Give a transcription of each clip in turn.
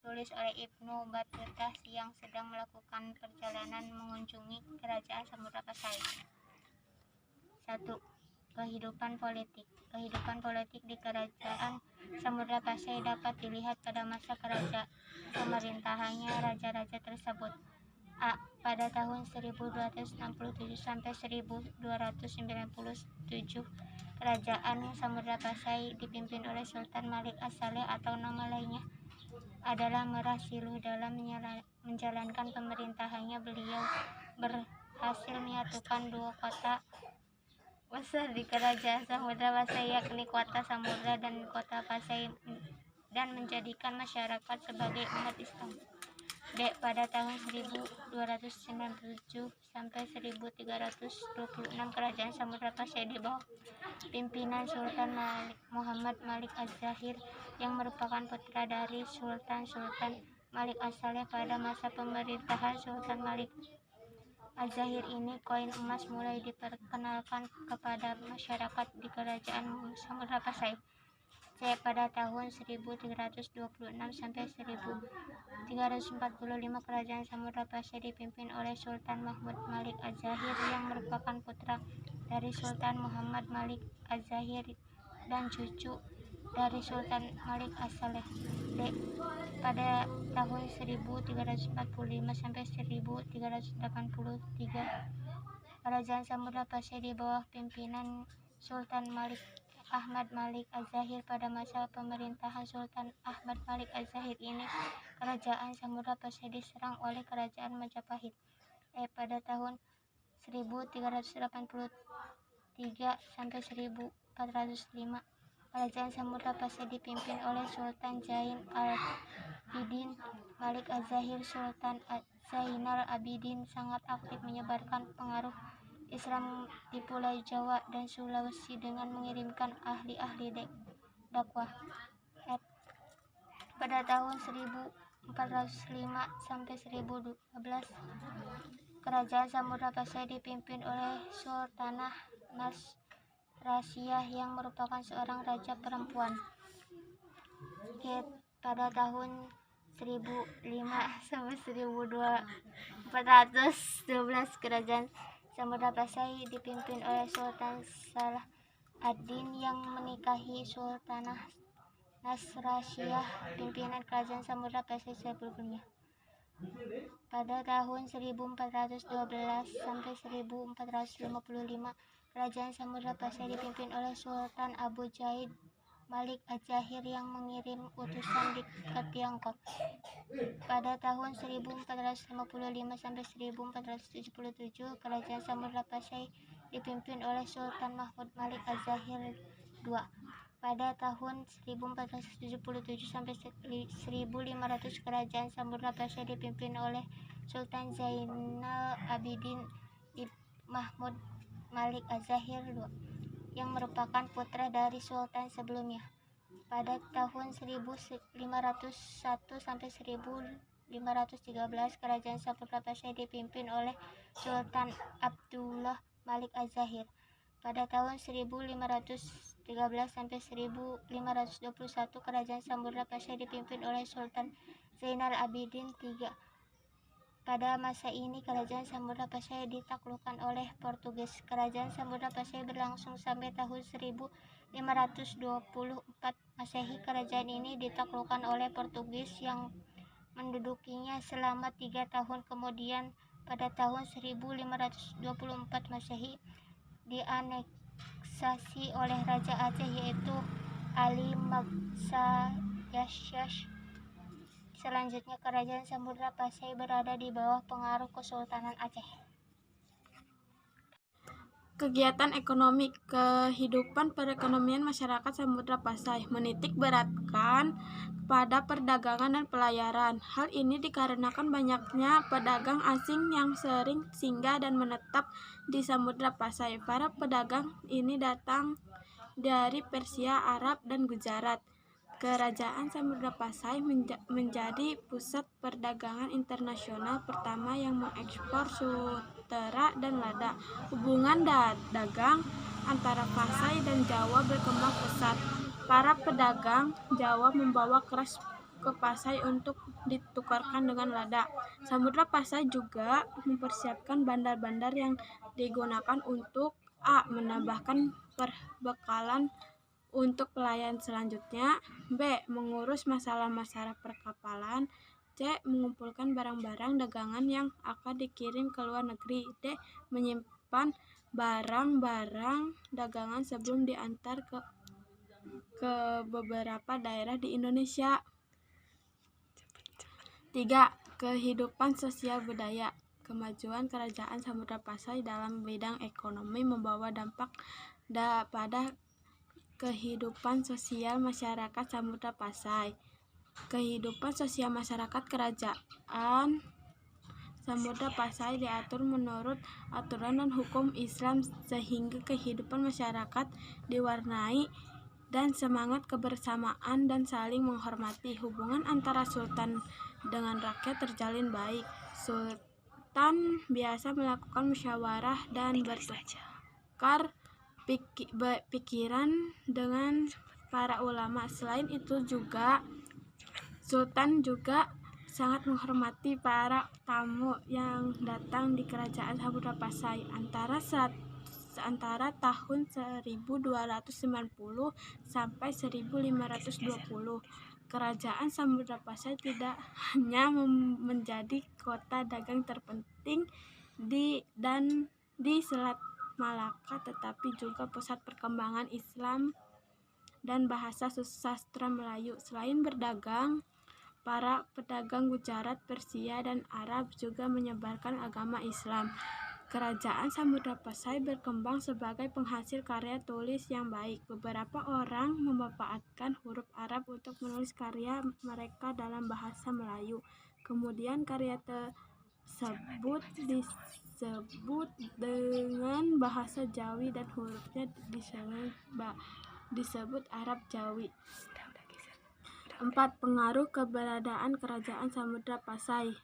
Tulis oleh Ibnu Battuta yang sedang melakukan perjalanan mengunjungi kerajaan Samudra Pasai. 1. Kehidupan politik. Kehidupan politik di kerajaan Samudra Pasai dapat dilihat pada masa pemerintahannya raja-raja tersebut. A. Pada tahun 1267 sampai 1297, kerajaan Samudra Pasai dipimpin oleh Sultan Malik As-Saleh atau nama lainnya adalah Merah Siluh. Dalam menjalankan pemerintahannya, beliau berhasil menyatukan dua kota besar di kerajaan Samudra Pasai, yakni kota Samudra dan kota Pasai, dan menjadikan masyarakat sebagai umat Islam. B. Pada tahun 1297 sampai 1326, kerajaan Samudra Pasai di bawah pimpinan Sultan Muhammad Malik Az-Zahir yang merupakan putra dari Sultan Malik As-Saleh. Pada masa pemerintahan Sultan Malik Az-Zahir ini, koin emas mulai diperkenalkan kepada masyarakat di kerajaan Samudra Pasai. C. Pada tahun 1326 sampai 1345, kerajaan Samudra Pasai dipimpin oleh Sultan Mahmud Malik Az-Zahir yang merupakan putra dari Sultan Muhammad Malik Az-Zahir dan cucu dari Sultan Malik As-Saleh. D. Pada tahun 1345 sampai 1383, kerajaan Samudra Pasai di bawah pimpinan Sultan Ahmad Malik Az-Zahir. Pada masa pemerintahan Sultan Ahmad Malik Az-Zahir ini, kerajaan Samudra Pasai diserang oleh kerajaan Majapahit. Pada tahun 1383 sampai 1405, kerajaan Samudra Pasai dipimpin oleh Sultan Zain al-Abidin Malik Az-Zahir. Sultan Zainal Abidin sangat aktif menyebarkan pengaruh Islam di Pulau Jawa dan Sulawesi dengan mengirimkan ahli-ahli dakwah. Pada tahun 1405 sampai 1012, kerajaan Samudra Pasai dipimpin oleh Sultanah Nasrasiyah yang merupakan seorang raja perempuan. Pada tahun 1005 sampai 1412, kerajaan Samudra Pasai dipimpin oleh Sultan Salah ad-Din yang menikahi Sultanah Nasrasiyah, pimpinan kerajaan Samudra Pasai sebelumnya. Pada tahun 1412 sampai 1455, kerajaan Samudra Pasai dipimpin oleh Sultan Abu Jaid Malik Az-Zahir yang mengirim utusan ke Tiongkok. Pada tahun 1455 sampai 1477, kerajaan Samudra Pasai dipimpin oleh Sultan Mahmud Malik Az-Zahir II. Pada tahun 1477 sampai 1500, kerajaan Samudra Pasai dipimpin oleh Sultan Zainal Abidin Mahmud Malik Az-Zahir II yang merupakan putra dari sultan sebelumnya. Pada tahun 1501 sampai 1513, kerajaan Samudra Pasai dipimpin oleh Sultan Abdullah Malik Az-Zahir. Pada tahun 1513 sampai 1521, kerajaan Samudra Pasai dipimpin oleh Sultan Zainal Abidin III. Pada masa ini, kerajaan Samudra Pasai ditaklukkan oleh Portugis. Kerajaan Samudra Pasai berlangsung sampai tahun 1524 Masehi. Kerajaan ini ditaklukkan oleh Portugis yang mendudukinya selama 3 tahun. Kemudian pada tahun 1524 Masehi dianeksasi oleh Raja Aceh, yaitu Ali Magsa Yasyash. Selanjutnya, kerajaan Samudra Pasai berada di bawah pengaruh Kesultanan Aceh. Kegiatan ekonomi. Kehidupan perekonomian masyarakat Samudra Pasai menitik beratkan pada perdagangan dan pelayaran. Hal ini dikarenakan banyaknya pedagang asing yang sering singgah dan menetap di Samudra Pasai. Para pedagang ini datang dari Persia, Arab, dan Gujarat. Kerajaan Samudra Pasai menjadi pusat perdagangan internasional pertama yang mengekspor sutera dan lada. Hubungan dagang antara Pasai dan Jawa berkembang pesat. Para pedagang Jawa membawa ke Pasai untuk ditukarkan dengan lada. Samudra Pasai juga mempersiapkan bandar-bandar yang digunakan untuk A. menambahkan perbekalan untuk pelayan selanjutnya, B. mengurus masalah-masalah perkapalan, C. mengumpulkan barang-barang dagangan yang akan dikirim ke luar negeri, D. menyimpan barang-barang dagangan sebelum diantar ke beberapa daerah di Indonesia. 3. Kehidupan sosial budaya. Kemajuan Kerajaan Samudra Pasai dalam bidang ekonomi membawa dampak pada kehidupan sosial masyarakat Samudra Pasai. Kehidupan sosial masyarakat Kerajaan Samudra Pasai diatur menurut aturan dan hukum Islam sehingga kehidupan masyarakat diwarnai dan semangat kebersamaan dan saling menghormati. Hubungan antara sultan dengan rakyat terjalin baik. Sultan biasa melakukan musyawarah dan bertukar pikiran dengan para ulama. Selain itu juga Sultan juga sangat menghormati para tamu yang datang di Kerajaan Samudra Pasai. Antara tahun 1290 sampai 1520, Kerajaan Samudra Pasai tidak hanya menjadi kota dagang terpenting di Selat Malaka, tetapi juga pusat perkembangan Islam dan bahasa sastra Melayu. Selain berdagang, para pedagang Gujarat, Persia, dan Arab juga menyebarkan agama Islam. Kerajaan Samudra Pasai berkembang sebagai penghasil karya tulis yang baik. Beberapa orang memanfaatkan huruf Arab untuk menulis karya mereka dalam bahasa Melayu. Kemudian karya tersebut disebut dengan bahasa Jawi dan hurufnya disebut Arab Jawi. 4. Pengaruh keberadaan Kerajaan Samudra Pasai.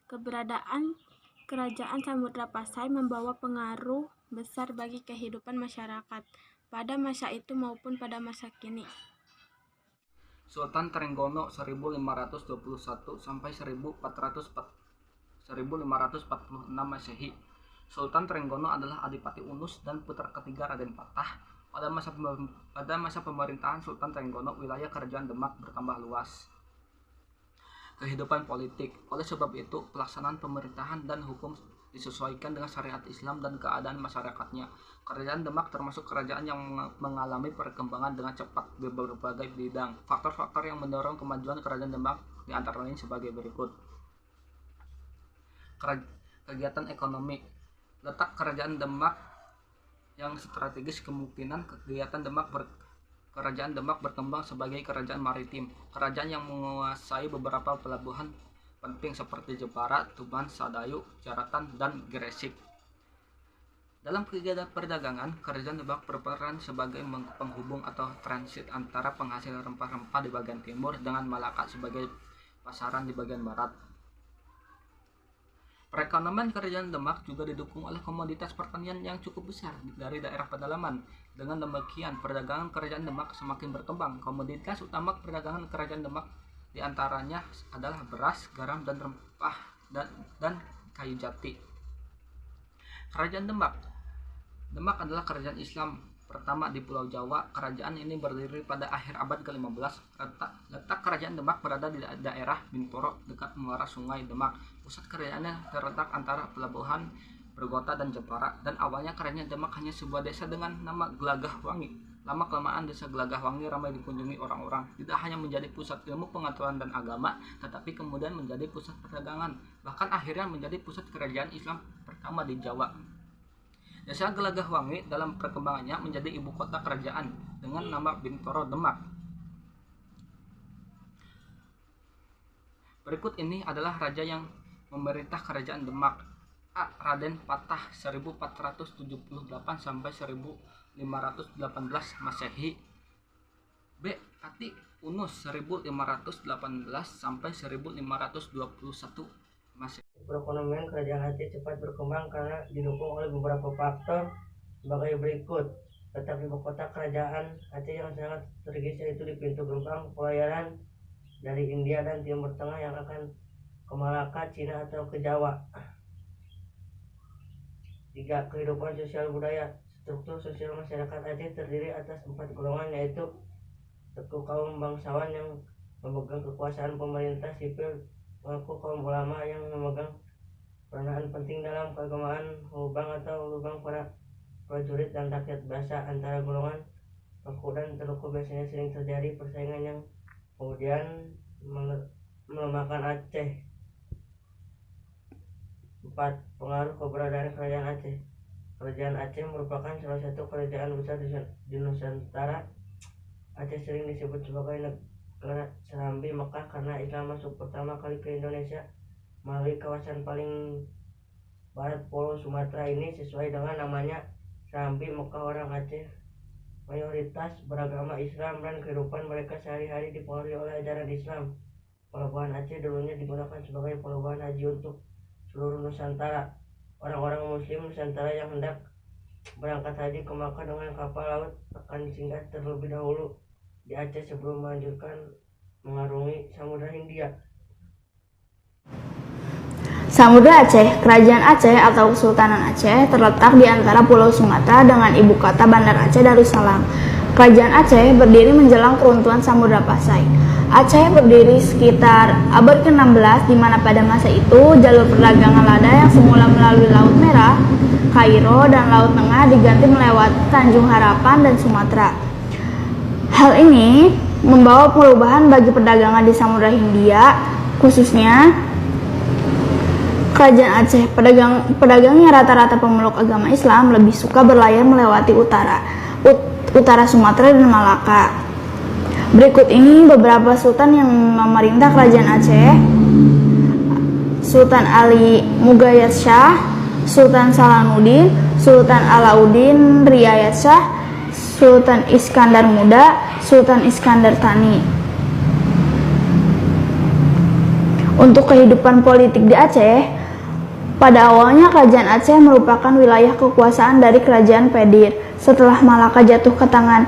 Keberadaan Kerajaan Samudra Pasai membawa pengaruh besar bagi kehidupan masyarakat pada masa itu maupun pada masa kini. Sultan Trenggono 1521 sampai 1546 Masehi. Sultan Trenggono adalah Adipati Unus dan putra ketiga Raden Patah. Pada masa pemerintahan Sultan Trenggono, wilayah kerajaan Demak bertambah luas. Kehidupan politik. Oleh sebab itu, pelaksanaan pemerintahan dan hukum disesuaikan dengan syariat Islam dan keadaan masyarakatnya. Kerajaan Demak termasuk kerajaan yang mengalami perkembangan dengan cepat di berbagai bidang. Faktor-faktor yang mendorong kemajuan kerajaan Demak di antara lain sebagai berikut. Kegiatan ekonomi. Letak kerajaan Demak yang strategis kemungkinan Kerajaan Demak berkembang sebagai kerajaan maritim. Kerajaan yang menguasai beberapa pelabuhan penting seperti Jepara, Tuban, Sadayu, Jaratan, dan Gresik. Dalam kegiatan perdagangan, Kerajaan Demak berperan sebagai penghubung atau transit antara penghasil rempah-rempah di bagian timur dengan Malaka sebagai pasaran di bagian barat. Perekonomian Kerajaan Demak juga didukung oleh komoditas pertanian yang cukup besar dari daerah pedalaman. Dengan demikian, perdagangan Kerajaan Demak semakin berkembang. Komoditas utama perdagangan Kerajaan Demak diantaranya adalah beras, garam, dan rempah dan kayu jati. Kerajaan Demak. Demak adalah kerajaan Islam pertama di Pulau Jawa. Kerajaan ini berdiri pada akhir abad ke-15. Letak kerajaan Demak berada di daerah Bintoro dekat muara Sungai Demak. Pusat kerajaannya terletak antara pelabuhan Bergota dan Jepara, dan awalnya kerajaan Demak hanya sebuah desa dengan nama Gelagahwangi. Lama-kelamaan desa Gelagahwangi ramai dikunjungi orang-orang. Tidak hanya menjadi pusat ilmu pengetahuan dan agama, tetapi kemudian menjadi pusat perdagangan, bahkan akhirnya menjadi pusat kerajaan Islam pertama di Jawa. Desa Gelagahwangi dalam perkembangannya menjadi ibu kota kerajaan dengan nama Bintoro Demak. Berikut ini adalah raja yang memerintah kerajaan Demak. A. Raden Patah 1478 sampai 1518 Masehi. B. Ati Unus 1518 sampai 1521 Masehi. Perekonomian kerajaan Aceh cepat berkembang karena didukung oleh beberapa faktor sebagai berikut. Tetapi ibu kota kerajaan Aceh yang sangat strategis yaitu di pintu gerbang pelayaran dari India dan Timur Tengah yang akan ke Malaka, Cina atau ke Jawa. 3. Kehidupan sosial budaya. Struktur sosial masyarakat Aceh terdiri atas 4 golongan, yaitu suku kaum bangsawan yang memegang kekuasaan pemerintah, sipil, mengaku kaum ulama yang memegang peranan penting dalam keagamaan, hubang atau lubang para prajurit dan rakyat biasa. Antara golongan Ruku dan Teruku biasanya sering terjadi persaingan yang kemudian melemahkan Aceh. 4. Pengaruh keberadaan Kerajaan Aceh. Kerajaan Aceh merupakan salah satu kerajaan besar di Nusantara. Aceh sering disebut sebagai negara Serambi Mekah karena Islam masuk pertama kali ke Indonesia melalui kawasan paling barat Pulau Sumatera ini. Sesuai dengan namanya, Serambi Mekah, orang Aceh mayoritas beragama Islam dan kehidupan mereka sehari-hari dipengaruhi oleh ajaran Islam. Pelabuhan Aceh dulunya digunakan sebagai pelabuhan haji untuk seluruh Nusantara. Orang-orang Muslim Nusantara yang hendak berangkat haji ke Makkah dengan kapal laut akan singgah terlebih dahulu di Aceh sebelum melanjutkan mengarungi Samudra Hindia. Samudra Aceh. Kerajaan Aceh atau Kesultanan Aceh terletak di antara Pulau Sumatera dengan ibu kota Bandar Aceh Darussalam. Kerajaan Aceh berdiri menjelang keruntuhan Samudra Pasai. Aceh berdiri sekitar abad ke-16, di mana pada masa itu jalur perdagangan lada yang semula melalui Laut Merah, Kairo, dan Laut Tengah diganti melewati Tanjung Harapan dan Sumatera. Hal ini membawa perubahan bagi perdagangan di Samudra Hindia, khususnya Kerajaan Aceh. Pedagangnya rata-rata pemeluk agama Islam lebih suka berlayar melewati utara Sumatera dan Malaka. Berikut ini beberapa sultan yang memerintah Kerajaan Aceh: Sultan Ali Mugayat Shah, Sultan Salahuddin, Sultan Alauddin Riayat Shah, Sultan Iskandar Muda, Sultan Iskandar Thani. Untuk kehidupan politik di Aceh, pada awalnya Kerajaan Aceh merupakan wilayah kekuasaan dari Kerajaan Pedir. Setelah Malaka jatuh ke tangan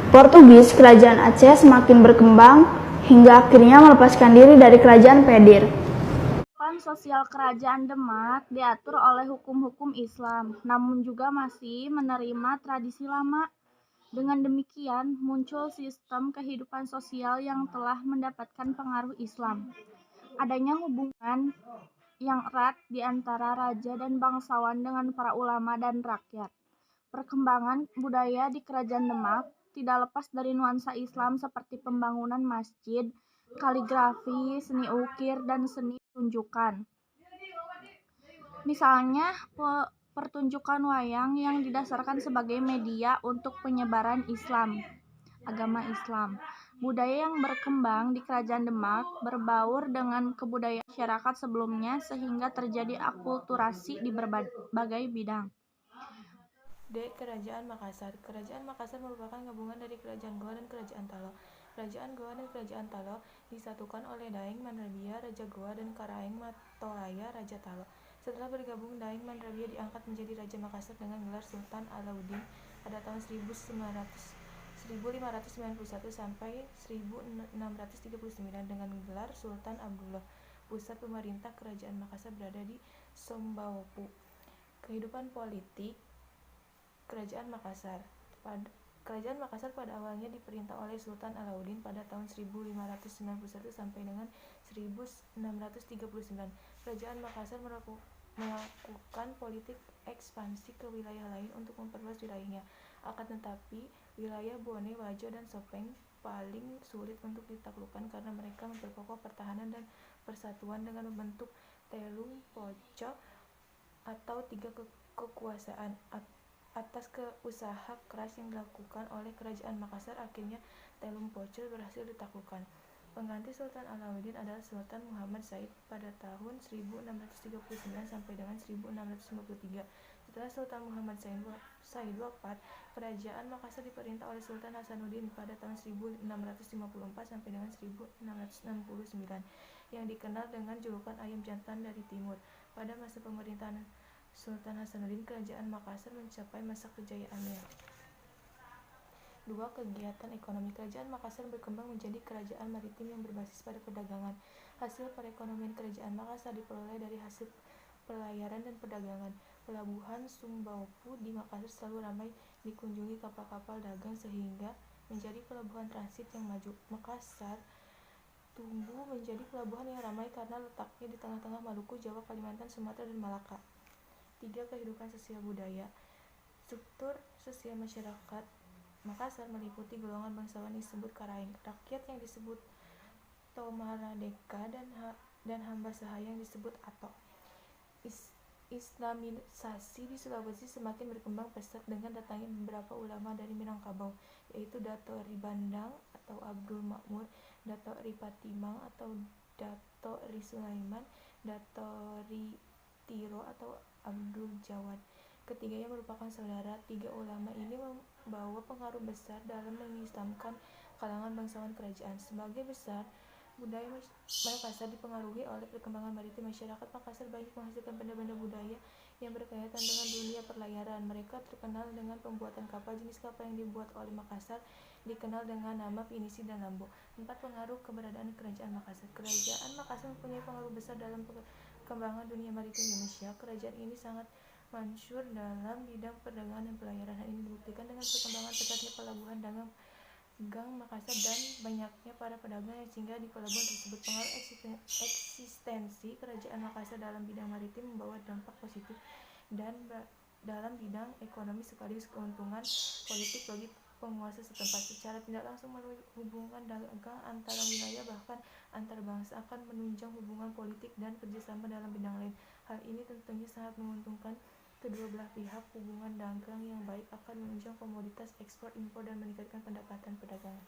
Portugis, Kerajaan Aceh semakin berkembang hingga akhirnya melepaskan diri dari Kerajaan Pedir. Kehidupan sosial Kerajaan Demak diatur oleh hukum-hukum Islam, namun juga masih menerima tradisi lama. Dengan demikian, muncul sistem kehidupan sosial yang telah mendapatkan pengaruh Islam. Adanya hubungan yang erat di antara raja dan bangsawan dengan para ulama dan rakyat. Perkembangan budaya di Kerajaan Demak tidak lepas dari nuansa Islam seperti pembangunan masjid, kaligrafi, seni ukir, dan seni pertunjukan. Misalnya, pertunjukan wayang yang didasarkan sebagai media untuk penyebaran Islam, agama Islam. Budaya yang berkembang di Kerajaan Demak berbaur dengan kebudayaan masyarakat sebelumnya sehingga terjadi akulturasi di berbagai bidang. D. Kerajaan Makassar. Kerajaan Makassar merupakan gabungan dari Kerajaan Goa dan Kerajaan Talo. Kerajaan Goa dan Kerajaan Talo disatukan oleh Daeng Manrabia, Raja Goa, dan Karaeng Matolaya, Raja Talo. Setelah bergabung, Daeng Manrabia diangkat menjadi Raja Makassar dengan gelar Sultan Alauddin pada tahun 1591 sampai 1639 dengan gelar Sultan Abdullah. Pusat pemerintah Kerajaan Makassar berada di Sombawapu. Kehidupan politik Kerajaan Makassar. Kerajaan Makassar pada awalnya diperintah oleh Sultan Alauddin pada tahun 1591 sampai dengan 1639. Kerajaan Makassar melakukan politik ekspansi ke wilayah lain untuk memperluas wilayahnya. Akan tetapi, wilayah Bone, Wajo, dan Sopeng paling sulit untuk ditaklukkan karena mereka memperkokoh pertahanan dan persatuan dengan membentuk Telung Poco atau tiga kekuasaan. Atas usaha keras yang dilakukan oleh Kerajaan Makassar, akhirnya Telung Poco berhasil ditaklukkan. Pengganti Sultan Alauddin adalah Sultan Muhammad Said pada tahun 1639 sampai dengan 1653. Setelah Sultan Muhammad Said wafat, Kerajaan Makassar diperintah oleh Sultan Hasanuddin pada tahun 1654 sampai dengan 1669, yang dikenal dengan julukan Ayam Jantan dari Timur. Pada masa pemerintahan Sultan Hasanuddin, Kerajaan Makassar mencapai masa kejayaannya. 2. Kegiatan ekonomi. Kerajaan Makassar berkembang menjadi kerajaan maritim yang berbasis pada perdagangan. Hasil perekonomian kerajaan Makassar diperoleh dari hasil pelayaran dan perdagangan. Pelabuhan Sumbaupu di Makassar selalu ramai dikunjungi kapal-kapal dagang sehingga menjadi pelabuhan transit yang maju. Makassar tumbuh menjadi pelabuhan yang ramai karena letaknya di tengah-tengah Maluku, Jawa, Kalimantan, Sumatera, dan Malaka. 3. Kehidupan sosial budaya. Struktur sosial masyarakat Makassar meliputi golongan bangsawan yang disebut Karaeng, rakyat yang disebut Tomaradeka, dan hamba sahaya yang disebut Atok. Islamisasi di Sulawesi semakin berkembang pesat dengan datangnya beberapa ulama dari Minangkabau, yaitu Dato' Ri Bandang atau Abdul Makmur, Dato' Ri Patimang atau Dato' Ri Sulaiman, Dato' Ri Tiro atau Abdul Jawad. Ketiganya merupakan saudara. 3 ulama ini membawa pengaruh besar dalam mengislamkan kalangan bangsawan kerajaan. Sebagai besar, budaya Makassar dipengaruhi oleh perkembangan maritim. Masyarakat Makassar banyak menghasilkan benda-benda budaya yang berkaitan dengan dunia perlayaran. Mereka terkenal dengan pembuatan kapal. Jenis kapal yang dibuat oleh Makassar dikenal dengan nama pinisi dan lambo. 4. Pengaruh keberadaan kerajaan Makassar. Kerajaan Makassar mempunyai pengaruh besar dalam perkembangan dunia maritim Indonesia. Kerajaan ini sangat mansur dalam bidang perdagangan dan pelayaran. Hal ini dibuktikan dengan perkembangan pesatnya pelabuhan dagang Makassar dan banyaknya para pedagang yang singgah di pelabuhan tersebut. Pengaruh eksistensi kerajaan Makassar dalam bidang maritim membawa dampak positif dan dalam bidang ekonomi sekaligus keuntungan politik bagi penguasa setempat. Secara tidak langsung melalui hubungan dagang antara wilayah bahkan antar bangsa akan menunjang hubungan politik dan kerjasama dalam bidang lain. Hal ini tentunya sangat menguntungkan kedua belah pihak. Hubungan dagang yang baik akan menunjang komoditas ekspor impor dan meningkatkan pendapatan perdagangan.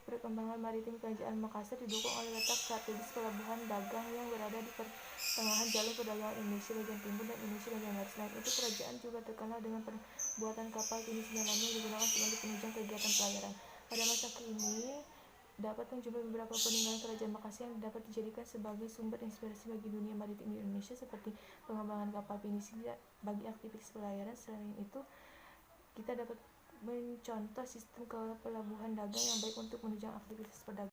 Perkembangan maritim kerajaan Makassar didukung oleh letak strategis pelabuhan dagang yang berada di pertengahan jalur perdagangan Indonesia bagian timur dan Indonesia bagian barat. Selain itu, kerajaan juga terkenal dengan pembuatan kapal pinisi dan lambo yang digunakan sebagai penunjang kegiatan pelayaran. Pada masa kini dapat menjumpai beberapa peninggalan kerajaan Makassar yang dapat dijadikan sebagai sumber inspirasi bagi dunia maritim di Indonesia, seperti pengembangan kapal pinisi bagi aktivitas pelayaran. Selain itu, kita dapat mencontoh sistem pelabuhan dagang yang baik untuk menunjang aktivitas perdagangan.